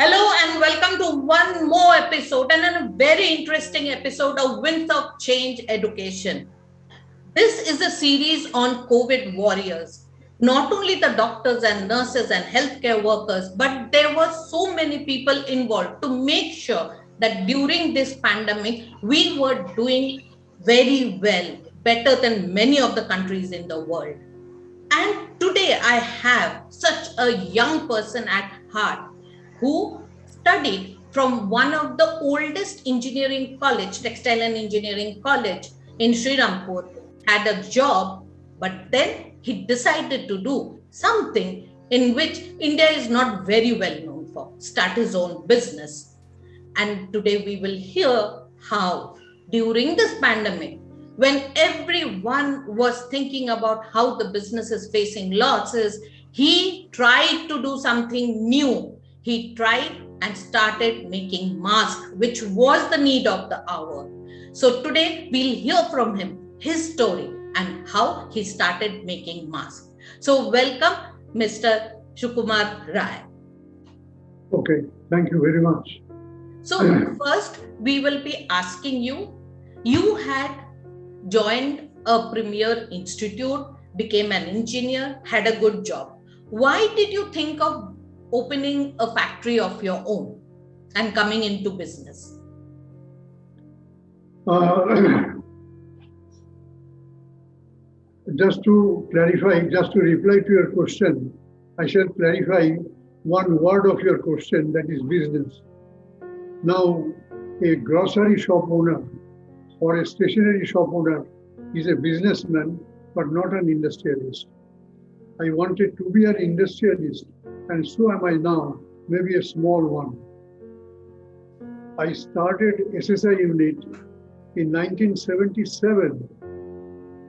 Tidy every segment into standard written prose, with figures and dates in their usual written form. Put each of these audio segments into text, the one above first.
Hello and welcome to one more episode and a very interesting episode of Winds of Change Education. This is a series on COVID warriors. Not only the doctors and nurses and healthcare workers, but there were so many people involved to make sure that during this pandemic, we were doing very well, better than many of the countries in the world. And today I have such a young person at heart who studied from one of the oldest engineering college, textile and engineering college in Srirampur, had a job, but then he decided to do something in which India is not very well known for, start his own business. And today we will hear how during this pandemic, when everyone was thinking about how the business is facing losses, he tried to do something new. He tried and started making masks, which was the need of the hour. So today we'll hear from him, his story and how he started making masks. So welcome, Mr. Sukumar Rai. Okay, thank you very much. So first we will be asking you had joined a premier institute, became an engineer, had a good job. Why did you think of opening a factory of your own and coming into business? Just to clarify, just to reply to your question, I shall clarify one word of your question, that is business. Now, a grocery shop owner or a stationery shop owner is a businessman, but not an industrialist. I wanted to be an industrialist, and so am I now, maybe a small one. I started SSI unit in 1977.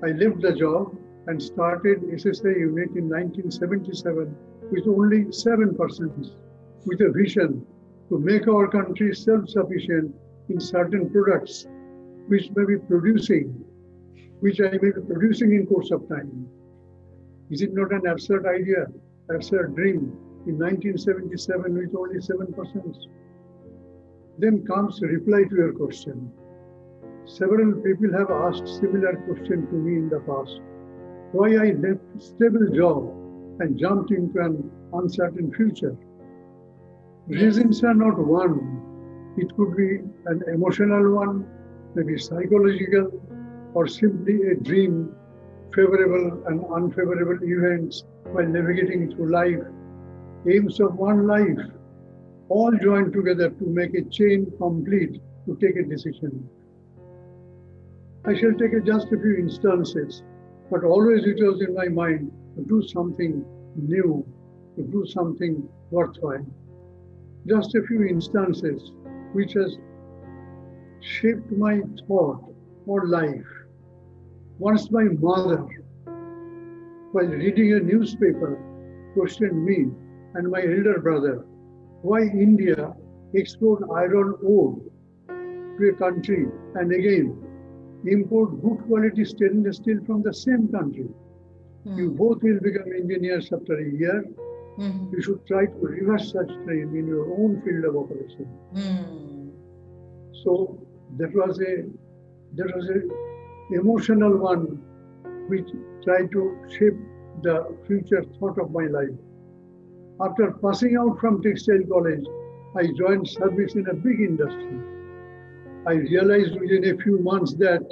I left the job and started SSI unit in 1977 with only 7 persons, with a vision to make our country self-sufficient in certain products which I may be producing in course of time. Is it not an absurd idea, absurd dream in 1977 with only 7 persons? Then comes reply to your question. Several people have asked similar question to me in the past. Why I left stable job and jumped into an uncertain future? Reasons are not one. It could be an emotional one, maybe psychological, or simply a dream, favorable and unfavorable events while navigating through life, aims of one life, all joined together to make a chain complete to take a decision. I shall take just a few instances, but always it was in my mind to do something new, to do something worthwhile. Just a few instances which has shaped my thought or life. Once my mother, while reading a newspaper, questioned me and my elder brother why India export iron ore to a country and again import good quality stainless steel from the same country. You both will become engineers after a year. You should try to reverse such trend in your own field of operation. So that was a emotional one which tried to shape the future thought of my life. After passing out from textile college, I joined service in a big industry. I realized within a few months that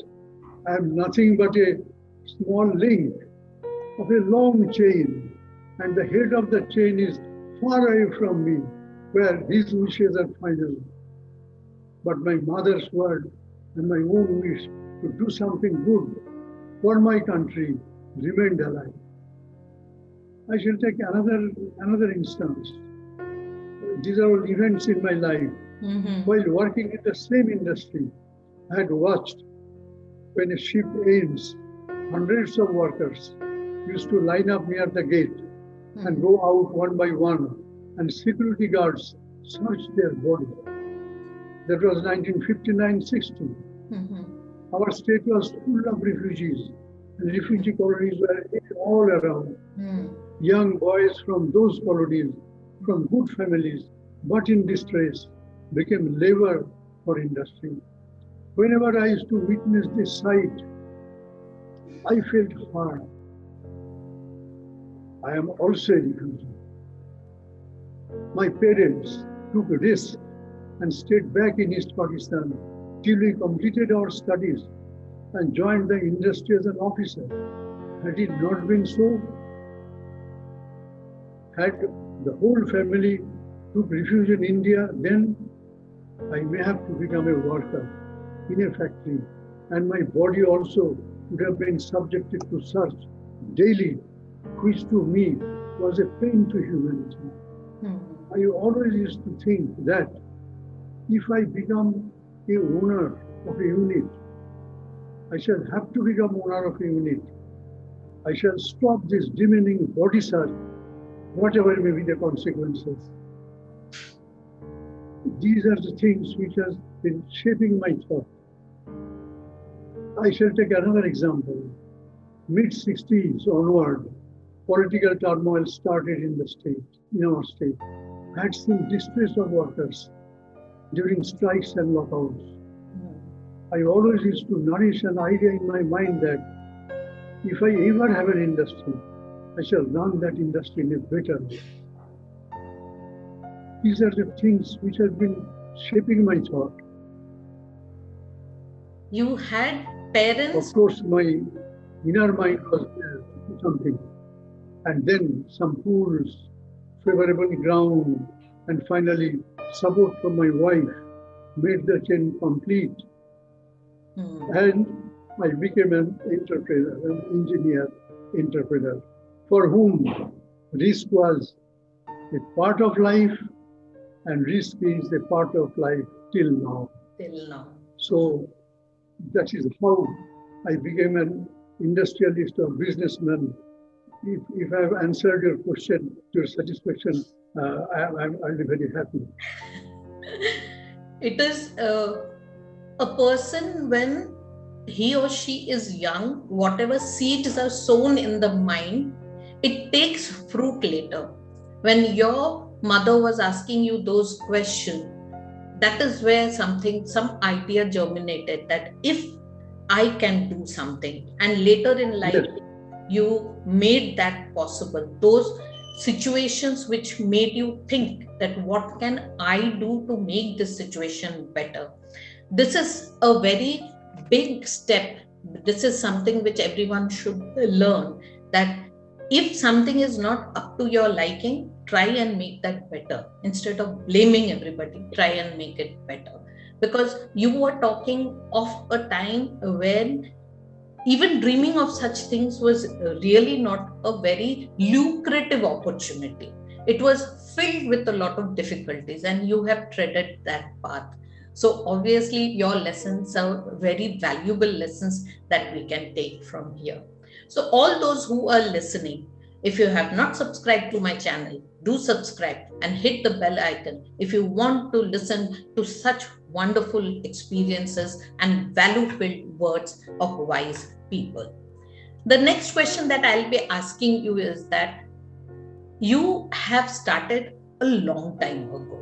I am nothing but a small link of a long chain, and the head of the chain is far away from me, where his wishes are final. But my mother's word and my own wish to do something good for my country remained alive. I shall take another instance. These are all events in my life. While working in the same industry, I had watched when a shift ends, hundreds of workers used to line up near the gate and go out one by one, and security guards search their body. That was 1959-60. Our state was full of refugees, and refugee colonies were all around. Young boys from those colonies, from good families, but in distress, became labor for industry. Whenever I used to witness this sight, I felt hard. I am also a refugee. My parents took risks and stayed back in East Pakistan till we completed our studies and joined the industry as an officer. Had it not been so, had the whole family took refuge in India, then I may have to become a worker in a factory, and my body also would have been subjected to search daily, which to me was a pain to humanity. I always used to think that if I become a owner of a unit, I shall have to become owner of a unit. I shall stop this demeaning body search, whatever may be the consequences. These are the things which have been shaping my thought. I shall take another example. Mid-60s onward, political turmoil started in our state. I had seen distress of workers during strikes and lockouts. I always used to nourish an idea in my mind that if I ever have an industry, I shall run that industry in a better way. These are the things which have been shaping my thought. You had parents? Of course, my inner mind was something. And then some pools, favorable ground, and finally support from my wife made the chain complete. And I became an entrepreneur, an engineer entrepreneur, for whom risk was a part of life, and risk is a part of life till now. So that is how I became an industrialist or businessman. If I have answered your question to your satisfaction, I'll be very happy. It is a person, when he or she is young, whatever seeds are sown in the mind, it takes fruit later. When your mother was asking you those questions, that is where some idea germinated, that if I can do something, and later in life, yes, you made that possible. Those situations which made you think that what can I do to make this situation better. This is a very big step. This is something which everyone should learn, that if something is not up to your liking, try and make that better. Instead of blaming everybody, try and make it better. Because you were talking of a time when even dreaming of such things was really not a very lucrative opportunity. It was filled with a lot of difficulties, and you have treaded that path. So obviously your lessons are very valuable lessons that we can take from here. So all those who are listening, if you have not subscribed to my channel, do subscribe and hit the bell icon if you want to listen to such wonderful experiences and value-filled words of wise people. The next question that I'll be asking you is that you have started a long time ago.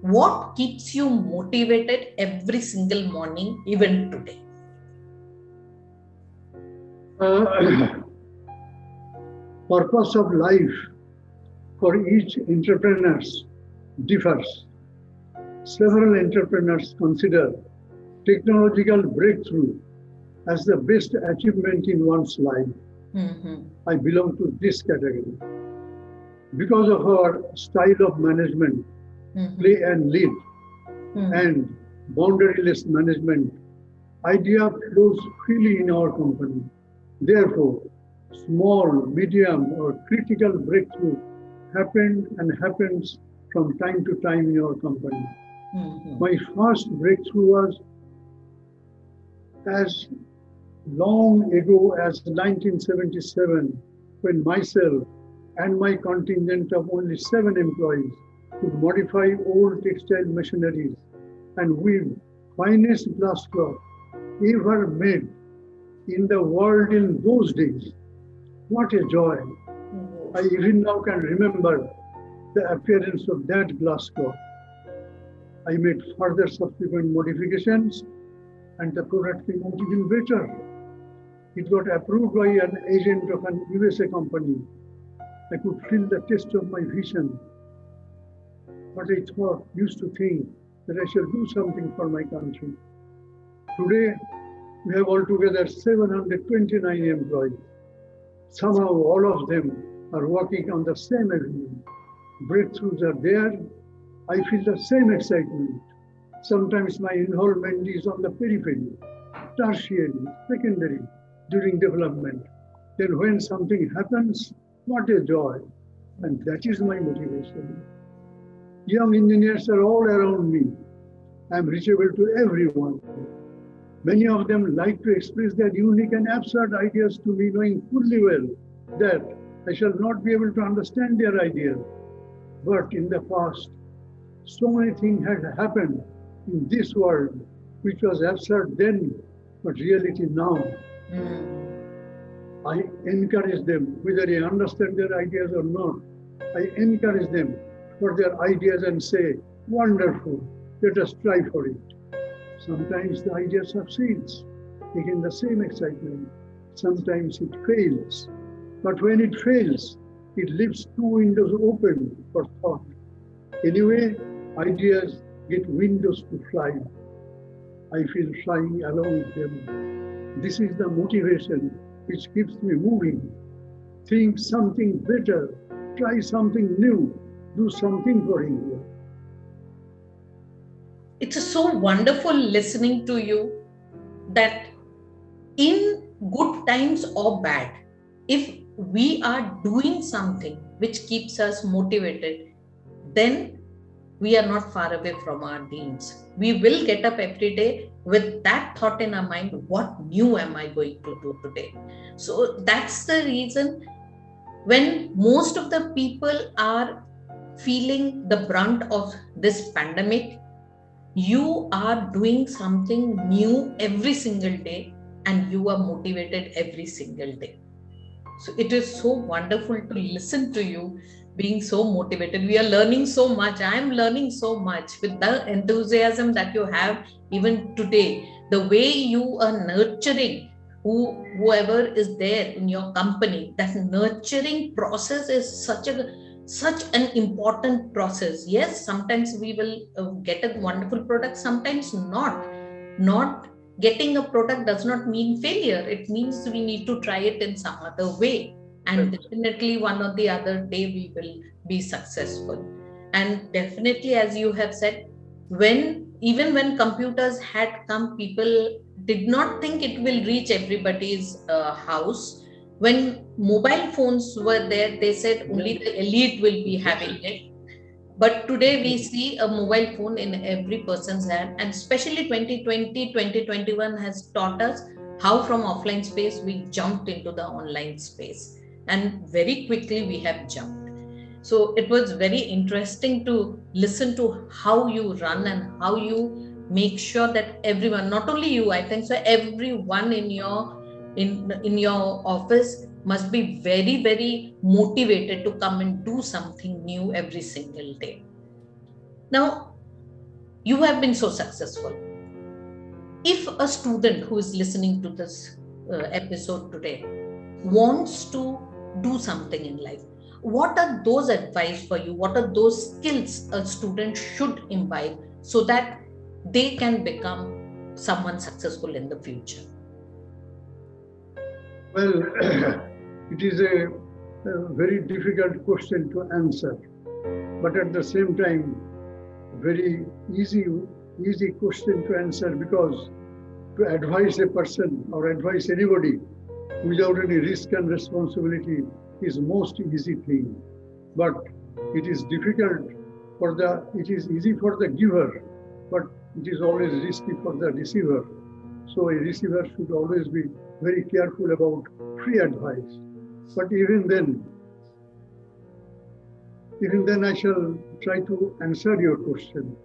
What keeps you motivated every single morning, even today? Purpose of life for each entrepreneur differs. Several entrepreneurs consider technological breakthrough as the best achievement in one's life. I belong to this category. Because of our style of management, play and lead, and boundaryless management, idea flows freely in our company. Therefore, small, medium, or critical breakthrough happened and happens from time to time in our company. My first breakthrough was as long ago as 1977, when myself and my contingent of only 7 employees could modify old textile machineries and weave finest glass cloth ever made in the world in those days. What a joy! I even now can remember the appearance of that glass cloth. I made further subsequent modifications and the product came out even better. It got approved by an agent of an USA company. I could feel the taste of my vision. But I used to think that I shall do something for my country. Today, we have altogether 729 employees. Somehow all of them are working on the same avenue. Breakthroughs are there. I feel the same excitement. Sometimes my involvement is on the periphery, tertiary, secondary, during development. Then when something happens, what a joy. And that is my motivation. Young engineers are all around me. I am reachable to everyone. Many of them like to express their unique and absurd ideas to me, knowing fully well that I shall not be able to understand their ideas. But in the past, so many things had happened in this world, which was absurd then, but reality now. I encourage them, whether they understand their ideas or not, I encourage them for their ideas and say, wonderful, let us try for it. Sometimes the idea succeeds, again the same excitement. Sometimes it fails. But when it fails, it leaves two windows open for thought. Anyway, ideas get windows to fly. I feel flying along with them. This is the motivation which keeps me moving. Think something better, try something new, do something for India. It's so wonderful listening to you that in good times or bad, if we are doing something which keeps us motivated, then we are not far away from our dreams. We will get up every day with that thought in our mind, what new am I going to do today? So that's the reason when most of the people are feeling the brunt of this pandemic, you are doing something new every single day and you are motivated every single day. So it is so wonderful to listen to you being so motivated. We are learning so much. I am learning so much with the enthusiasm that you have even today. The way you are nurturing whoever is there in your company, that nurturing process is such an important process. Yes, sometimes we will get a wonderful product, sometimes not getting a product does not mean failure. It means we need to try it in some other way, and definitely one or the other day we will be successful. And definitely, as you have said, even when computers had come, people did not think it will reach everybody's house. When mobile phones were there, they said only the elite will be having it. But today we see a mobile phone in every person's hand, and especially 2020, 2021 has taught us how from offline space we jumped into the online space, and very quickly we have jumped. So it was very interesting to listen to how you run and how you make sure that everyone, not only you, I think so, everyone in your office must be very, very motivated to come and do something new every single day. Now, you have been so successful. If a student who is listening to this episode today wants to do something in life, what are those advice for you? What are those skills a student should imbibe so that they can become someone successful in the future? Well, it is a very difficult question to answer, but at the same time, very easy question to answer, because to advise a person or advise anybody without any risk and responsibility is most easy thing. But it is difficult it is easy for the giver, but it is always risky for the receiver. So a receiver should always be very careful about free advice. But even then I shall try to answer your question.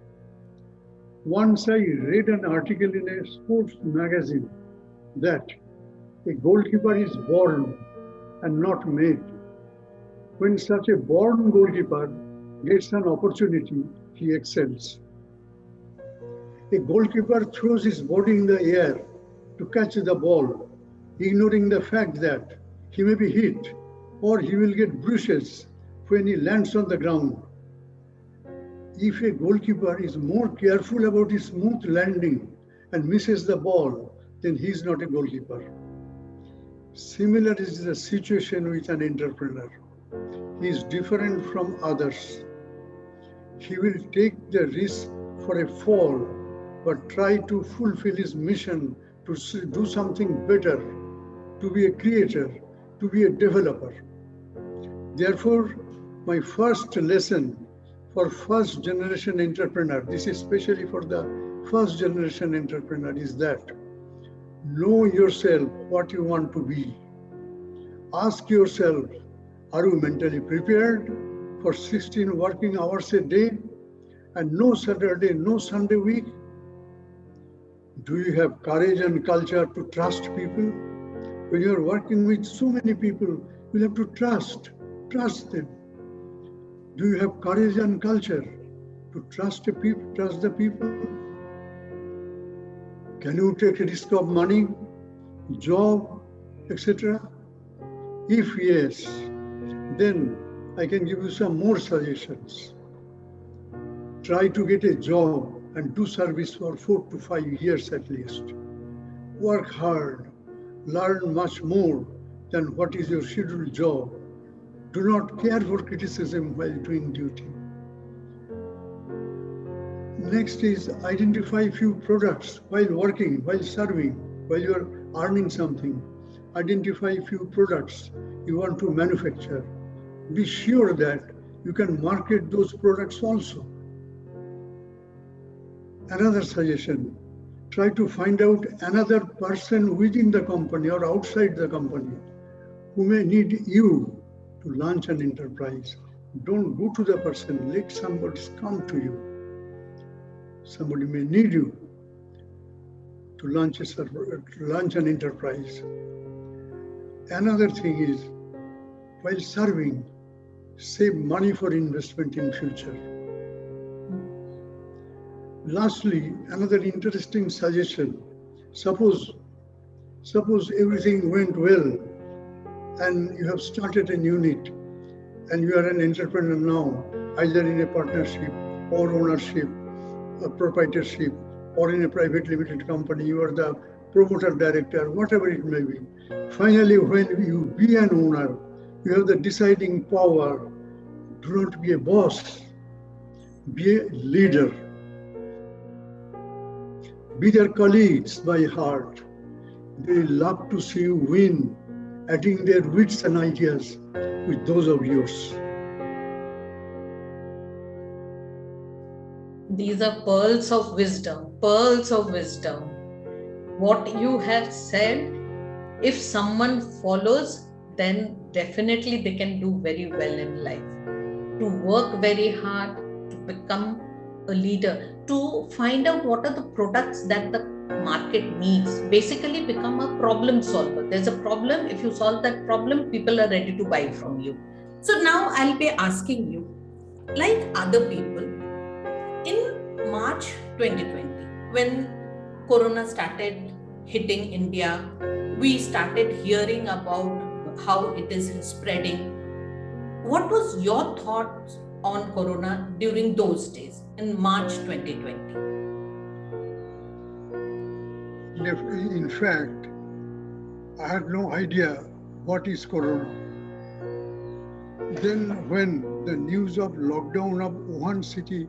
Once I read an article in a sports magazine that a goalkeeper is born and not made. When such a born goalkeeper gets an opportunity, he excels. A goalkeeper throws his body in the air to catch the ball, ignoring the fact that he may be hit or he will get bruises when he lands on the ground. If a goalkeeper is more careful about his smooth landing and misses the ball, then he is not a goalkeeper. Similar is the situation with an entrepreneur. He is different from others. He will take the risk for a fall, but try to fulfill his mission to do something better, to be a creator, to be a developer. Therefore, my first lesson for first generation entrepreneur, this is especially for the first generation entrepreneur, is that know yourself what you want to be. Ask yourself, are you mentally prepared for 16 working hours a day and no Saturday, no Sunday week? Do you have courage and culture to trust people? When you are working with so many people, you have to trust them. Do you have courage and culture to trust the people? Can you take a risk of money, job, etc.? If yes, then I can give you some more suggestions. Try to get a job and do service for 4 to 5 years at least. Work hard, learn much more than what is your scheduled job. Do not care for criticism while doing duty. Next is identify few products while working, while serving, while you are earning something. Identify few products you want to manufacture. Be sure that you can market those products also. Another suggestion, try to find out another person within the company or outside the company who may need you to launch an enterprise. Don't go to the person, let somebody come to you. Somebody may need you to launch an enterprise. Another thing is, while serving, save money for investment in future. Lastly, another interesting suggestion. Suppose everything went well and you have started a unit and you are an entrepreneur now, either in a partnership or ownership, a proprietorship, or in a private limited company, you are the promoter director, whatever it may be. Finally, when you be an owner, you have the deciding power. Do not be a boss, be a leader. Be their colleagues by heart. They love to see you win, adding their wits and ideas with those of yours. These are pearls of wisdom, pearls of wisdom. What you have said, if someone follows, then definitely they can do very well in life. To work very hard, to become a leader, to find out what are the products that the market needs, basically become a problem solver. There's a problem, if you solve that problem, people are ready to buy from you. So now I'll be asking you, like other people, in March 2020, when Corona started hitting India, we started hearing about how it is spreading. What was your thoughts on Corona during those days in March 2020? In fact, I had no idea what is Corona. Then when the news of lockdown of Wuhan city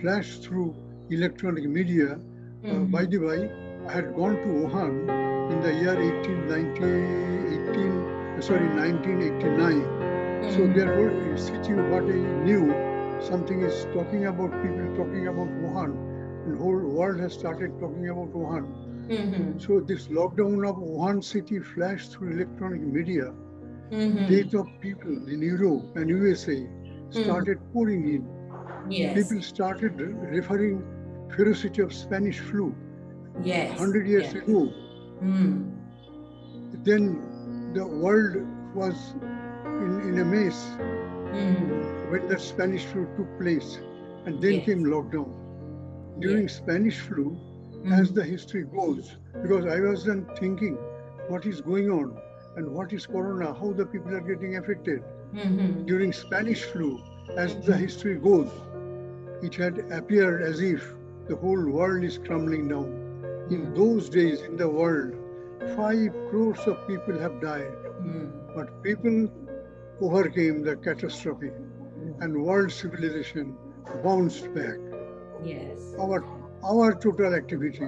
flashed through electronic media, by the way, I had gone to Wuhan in the year 1989. So therefore, in city, what I knew, something is talking about, people talking about Wuhan, and the whole world has started talking about Wuhan. So this lockdown of Wuhan city flashed through electronic media. Death of people in Europe and USA started pouring in. Yes. People started referring ferocity of Spanish flu. Yes. 100 years ago. Then the world was in a mess. when the Spanish flu took place, and then Yes. came lockdown. During Yes. Spanish flu, as the history goes, because I was then thinking, what is going on and what is corona, how the people are getting affected. During Spanish flu, as the history goes, it had appeared as if the whole world is crumbling down. In those days in the world, 5 crores of people have died, but people overcame the catastrophe and world civilization bounced back. Yes. Our total activity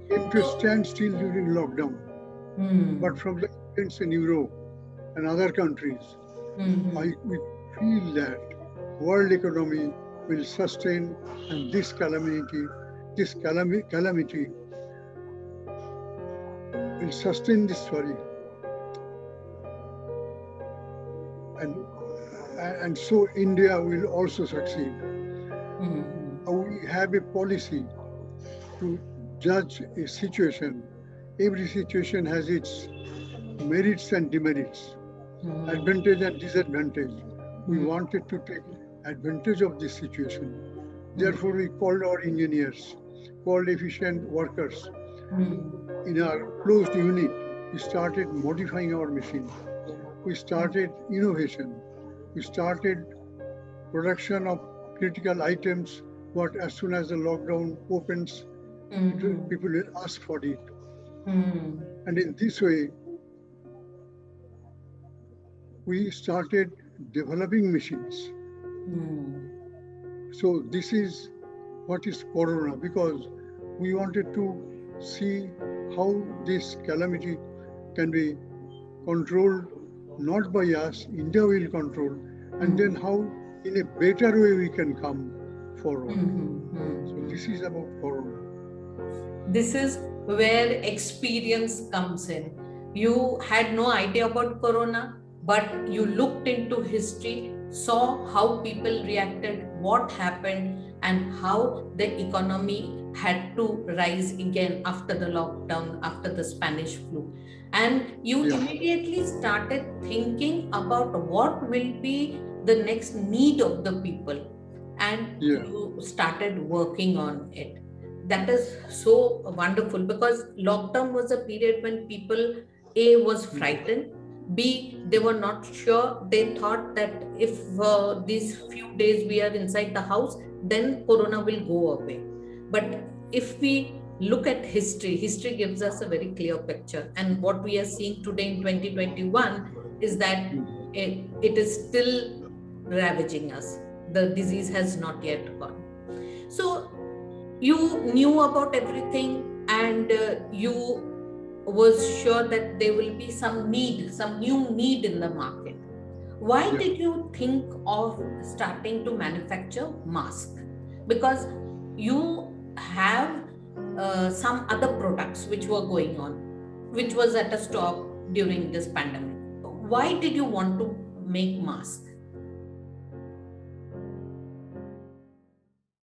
came to a So, standstill during lockdown. But from the events in Europe and other countries, we feel that world economy will sustain, and this calamity will sustain this story. And, and so India will also succeed. We have a policy to judge a situation. Every situation has its merits and demerits, advantage and disadvantage. We wanted to take advantage of this situation. Therefore, we called our engineers, called efficient workers. In our closed unit, we started modifying our machine. We started innovation. We started production of critical items, but as soon as the lockdown opens, people will ask for it. And in this way, we started developing machines. So this is what is corona, because we wanted to see how this calamity can be controlled, not by us, India will control, and then how in a better way we can come forward. So this is about corona. This is where experience comes in. You had no idea about corona, but you looked into history, saw how people reacted, what happened, and how the economy had to rise again after the lockdown, after the Spanish flu. And you immediately started thinking about what will be the next need of the people, and you started working on it. That is so wonderful, because lockdown was a period when people A was frightened, B they were not sure. They thought that if these few days we are inside the house, then corona will go away. But if we look at history gives us a very clear picture, and what we are seeing today in 2021 is that it is still ravaging us. The disease has not yet gone. So you knew about everything, and you was sure that there will be some new need in the market. Why did you think of starting to manufacture masks? Because you have some other products which were going on, which was at a stop during this pandemic. Why did you want to make masks?